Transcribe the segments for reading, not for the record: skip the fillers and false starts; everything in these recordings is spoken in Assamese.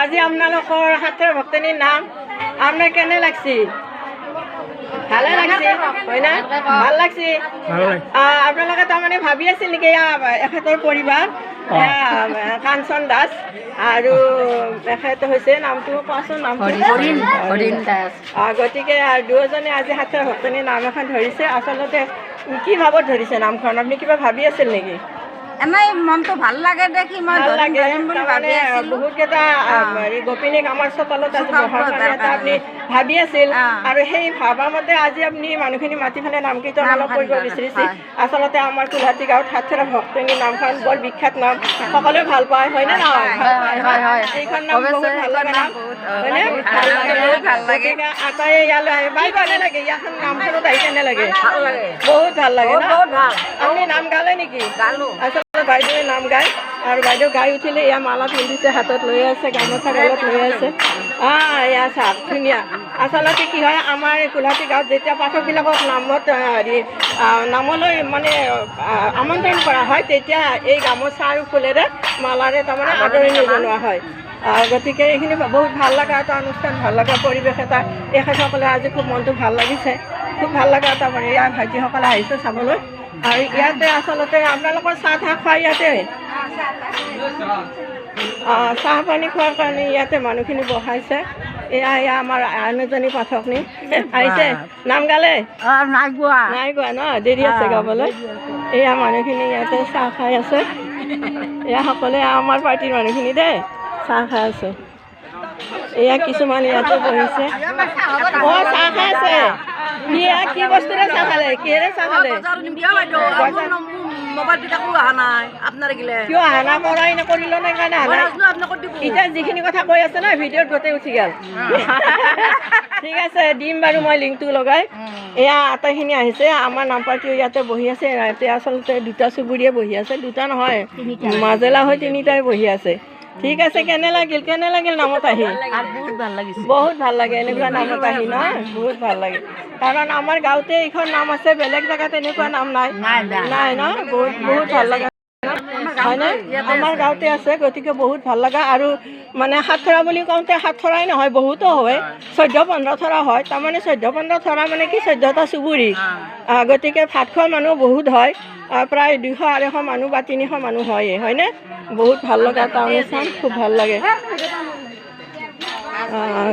আজি আপোনালোকৰ হাতৰ ভক্তনীৰ নাম আপোনাৰ কেনে লাগছে? ভালে লাগছে হয় না? ভাল লাগছে। আপোনালোকে তাৰমানে ভাবি আছিল নেকি এখেতৰ পৰিবাৰ কাঞ্চন দাস আৰু এখেত হৈছে নামটো কোৱাচোন? নামটো গতিকে দুয়োজনে আজি হাতৰ ভক্তনীৰ নাম এখন ধৰিছে। আচলতে কি ভাৱত ধৰিছে নামখন? আপুনি কিবা ভাবি আছিল নেকি? এনেই মনটো ভাল লাগে দেখি মই ধৰিম বুলি ভাবি আছিলোঁ। বহুতকেইটা গোপিনীক আমাৰ চোতালত আজি বহাৰ কাৰণে এটা আপুনি ভাবি আছিল আৰু সেই ভাবাৰ মতে আজি আপুনি মানুহখিনি মাতি পেলাই নাম কীৰ্তন অলপ কৰিব বিচাৰিছে। আচলতে আমাৰ কোলহাটী গাঁৱত হাতৰ ভক্তনীৰ নামখন বৰ বিখ্যাত নাম, সকলোৱে ভাল পায় হয়নে নহয়? এইখন নাম বহুত ভাল লাগে নাম হয়নে? ভাল লাগে। আটাই ইয়ালৈ আহে বাই ভালে লাগে। ইয়াখন নামখনত আহি কেনে লাগে? বহুত ভাল লাগে ন? আপুনি নাম গালে নেকি? গালোঁ। বাইদেৱে নাম গায় আৰু বাইদেউ গাই উঠিলে এয়া মালা পিন্ধিছে, হাতত লৈ আছে, গামোচা গলত লৈ আছে। এয়া চাওক ধুনীয়া। আচলতে কি হয় আমাৰ কোলহাটী গাঁৱত যেতিয়া পাঠকবিলাকক নামত নামলৈ মানে আমন্ত্ৰণ কৰা হয় তেতিয়া এই গামোচা আৰু ফুলেৰে মালাৰে তাৰমানে আদৰণি জনোৱা হয়। গতিকে এইখিনি বহুত ভাল লগা এটা অনুষ্ঠান, ভাল লগা পৰিৱেশ এটা। এখেতসকলে আজি খুব মনটো ভাল লাগিছে, খুব ভাল লগা এটা মানে ইয়াৰ ভাইটিসকলে আহিছে চাবলৈ। আৰু ইয়াতে আচলতে আপোনালোকৰ চাহ তাহ খোৱা ইয়াতে চাহ পানী খোৱাৰ কাৰণে ইয়াতে মানুহখিনি বহাইছে। এয়া আমাৰ আন এজনী পাঠকনী আহিছে। নাম গালে? নাই গোৱা ন? দেৰি আছে গাবলৈ। এয়া মানুহখিনি ইয়াতে চাহ খাই আছে। এয়া সকলোৱে আমাৰ পাৰ্টিৰ মানুহখিনি দেই চাহ খাই আছে। এয়া কিছুমান ইয়াতে বহিছে। চাহ খাই আছে। কি বস্তুৰে চাহ খালে? কিহেৰে চাহ খালে? কিয় অহা নাই? কৰাই নকৰিলে নাই কাৰণে অহা নাই। এতিয়া যিখিনি কথা কৈ আছে ন ভিডিঅ'ত গোটেই উঠি গ'ল। ঠিক আছে দিম বাৰু মই লিংকটো লগাই। এয়া আটাইখিনি আহিছে। আমাৰ নাম পাৰ্টিও ইয়াতে বহি আছে। ইয়াতে আচলতে দুটা চুবুৰীয়ে বহি আছে, দুটা নহয় মাজেলা হৈ তিনিটাই বহি আছে। ঠিক আছে। কেনে লাগিল নামত আহি? বহুত ভাল লাগিছে। বহুত ভাল লাগে এনেকুৱা নামত আহি ন? বহুত ভাল লাগে। কাৰণ আমাৰ গাঁৱতে এইখন নাম আছে, বেলেগ জেগাত এনেকুৱা নাম নাই ন? বহুত ভাল লাগে হয়নে? আমাৰ গাঁৱতে আছে। গতিকে বহুত ভাল লগা। আৰু মানে সাতথৰা বুলি কওঁতে সাতথৰাই নহয়, বহুতো হয়, 14-15 থৰা হয়। তাৰমানে 14-15 থৰা মানে কি 14টা চুবুৰী। গতিকে ভাত খোৱা মানুহ বহুত হয়, প্ৰায় 200-250 মানুহ বা 300 মানুহ হয়ে হয়নে? বহুত ভাল লগা এটা অনুষ্ঠান, খুব ভাল লাগে।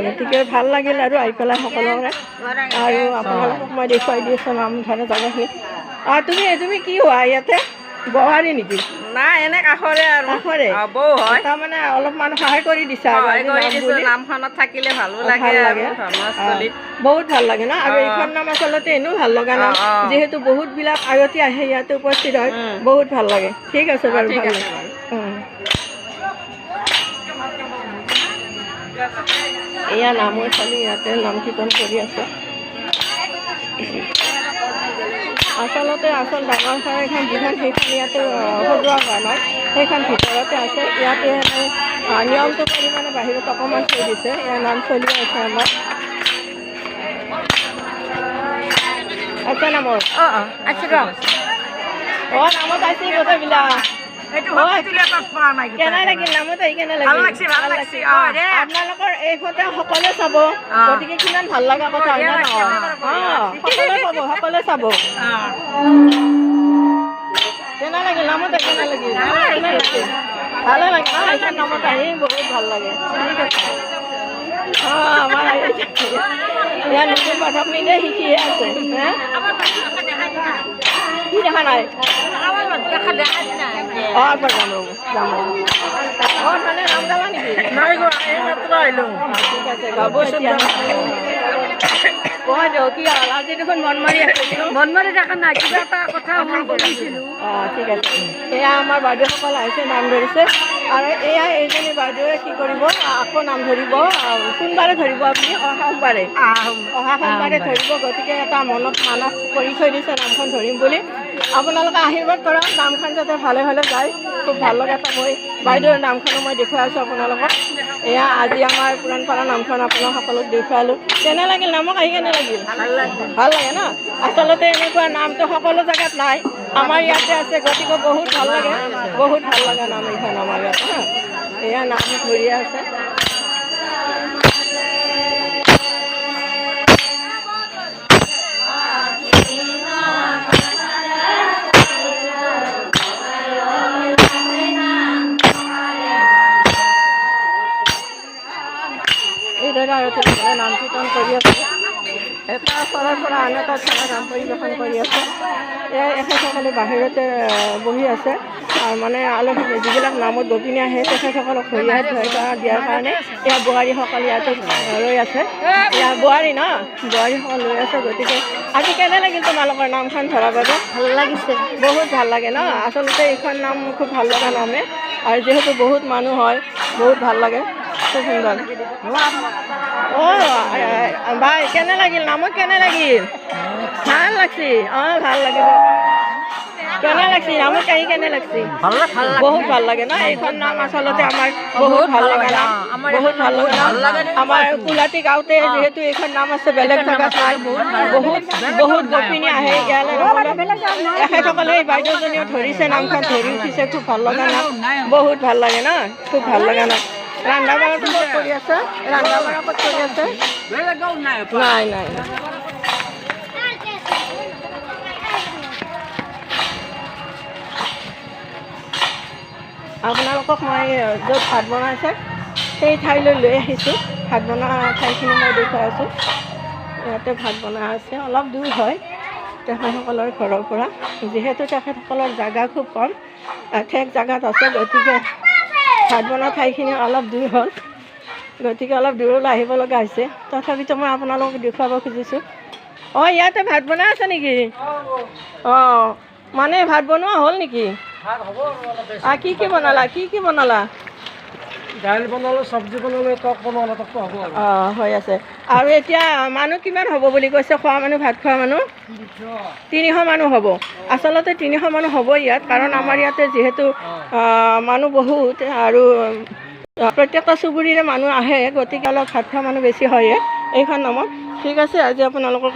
গতিকে ভাল লাগিল আৰু আহি পেলাই সকলোৰে। আৰু আপোনালোকক মই দেখুৱাই দি আছোঁ নাম ধৰা জেগাখিনি। তুমি কি হোৱা ইয়াতে? বোৱাৰী নেকি? নাই এনে কাষৰে আৰু কাষৰে বৌ হয়। তাৰমানে অলপমান সহায় কৰি দিছা নামখনত থাকিলে ভালো লাগে। বহুত ভাল লাগে ন? আৰু এইখন নাম আচলতে এনেও ভাল লগা নাম, যিহেতু বহুতবিলাক আগতে আহে ইয়াতে উপস্থিত হয়। বহুত ভাল লাগে। ঠিক আছে বাৰু, ভাল লাগে। এয়া নামৰ ছোৱালী ইয়াতে নাম কীৰ্তন কৰি আছে। আচলতে ডাঙৰ এখন যিখন সেইখন ইয়াতে সজোৱা হোৱা নাই, সেইখন ভিতৰতে আছে। ইয়াতে নিয়মটো কৰি মানে বাহিৰত অকণমান থৈ দিছে। ইয়াৰ নাম চলি আছে আমাৰ নামত। নামত আহিছে গোটেইবিলাক। কেনে লাগিল নামত আহি? কেনে লাগিল? আপোনালোকৰ এইফালে সকলোৱে চাব, গতিকে কিমান ভাল লগা কথা হয় নে নহয়? সকলোৱে চাব। কেনে লাগিল নামত আহি? কেনে লাগিল? ভালে লাগে ন? এইখন নামত আহি বহুত ভাল লাগে। ঠিক আছে। আমাৰ ইয়াৰ নতুন পাঠকনী দেই শিকিয়ে আছে। কি দেখা নাই? যাম। মানে নাম গালা নেকি? ঠিক আছে গাব এতিয়া। কি হ'ল আজি দেখোন মন মাৰি দেখা নাই, কিবা এটা কথা কৰিছিলোঁ। ঠিক আছে। এয়া আমাৰ বাইদেউসকল আহিছে, নাম ধৰিছে। আৰু এয়া এইজনী বাইদেৱে কি কৰিব, আকৌ নাম ধৰিব। কোনবাৰে ধৰিব আপুনি? অহা সোমবাৰে ধৰিব। গতিকে এটা মনত মানস কৰি থৈ দিছে নামখন ধৰিম বুলি। আপোনালোকে আশীৰ্বাদ কৰক নামখন যাতে ভালে যায়। খুব ভাল লগা এটা মই বাইদেউৰ নামখনো মই দেখুৱাই আছোঁ আপোনালোকক। এয়া আজি আমাৰ পুৰণপাৰা নামখন আপোনাক সকলোক দেখুৱালোঁ। কেনে লাগিল নামক আহি? কেনে লাগিল? ভাল লাগে ন? আচলতে এনেকুৱা নামটো সকলো জেগাত নাই, আমাৰ ইয়াতে আছে। গতিকে বহুত ভাল লাগে, বহুত ভাল লগা নাম এইখন আমাৰ ইয়াতে। এয়া নাম ধৰি আছে। এইদৰে আৰু তেওঁলোকে নাম কীৰ্তন কৰি আছে। এটা ওচৰৰ পৰা আন এটা ঠাইত নাম পৰিৱেশন কৰি আছে। এয়া এখেতসকলে বাহিৰতে বহি আছে আৰু মানে আলহী যিবিলাক নামত গোপিনী আহে তেখেতসকলক ভৰিয়াই দিয়াৰ কাৰণে এয়া বোৱাৰীসকল ইয়াতে ৰৈ আছে। এয়া বোৱাৰী ন, বোৱাৰীসকল ৰৈ আছে। গতিকে আজি কেনে লাগিল তোমালোকৰ নামখন ধৰাৰ বাবে? ভাল লাগিছে, বহুত ভাল লাগে ন। আচলতে এইখন নাম খুব ভাল লগা নামে আৰু যিহেতু বহুত মানুহ হয় বহুত ভাল লাগে, খুব সুন্দৰ। অঁ বাই কেনে লাগিল? নামত কেনে লাগিল? ভাল লাগছি। অঁ ভাল লাগিব। কেনে লাগছি? নামত আহি কেনে লাগছি? বহুত ভাল লাগে ন। এইখন নাম আচলতে আমাৰ বহুত ভাল লগা নাম, বহুত ভাল লগা নাম। আমাৰ কুলাতী গাঁৱতে যিহেতু এইখন নাম আছে, বেলেগ জেগাত নাই। বহুত বহুত গোপিনী আহে ইয়ালৈ। এখেতসকলে এই বাইদেউজনীও ধৰিছে, নামখন ধৰি উঠিছে। খুব ভাল লগা নাম, বহুত ভাল লাগে ন, খুব ভাল লগা নাম। ৰন্ধা বঢ়াটো ক'ত কৰি আছে? ৰন্ধা বঢ়া ক'ত কৰি আছে? নাই নাই নাই। আপোনালোকক মই য'ত ভাত বনাইছে সেই ঠাইলৈ লৈ আহিছোঁ। ভাত বনোৱা ঠাইখিনি মই দেখুৱাই আছোঁ। ইয়াতে ভাত বনাই আছে, অলপ দূৰ হয় তেখেতসকলৰ ঘৰৰ পৰা। যিহেতু তেখেতসকলৰ জাগা খুব কম, ঠেক জাগাত আছে, গতিকে ভাত বনোৱা ঠাইখিনি অলপ দূৰ হ'ল, গতিকে অলপ দূৰলৈ আহিব লগা হৈছে। তথাপিতো মই আপোনালোকক দেখুৱাব খুজিছোঁ। অঁ ইয়াতে ভাত বনাই আছে নেকি? অঁ মানে ভাত বনোৱা হ'ল নেকি? কি কি বনালা? কি কি বনালা? দাইল বনালোঁ, চব্জি বনালোঁ, টক বনালোঁ, টকটো হ'ব আৰু। অঁ হৈ আছে। আৰু এতিয়া মানুহ কিমান হ'ব বুলি কৈছে? খোৱা মানুহ, ভাত খোৱা মানুহ 300 মানুহ হ'ব। আচলতে 300 মানুহ হ'ব ইয়াত, কাৰণ আমাৰ ইয়াতে যিহেতু মানুহ বহুত আৰু প্ৰত্যেকটা চুবুৰীৰে মানুহ আহে, গতিকে অলপ ভাত খোৱা মানুহ বেছি হয়ে এইখন নামত। ঠিক আছে, আজি আপোনালোকক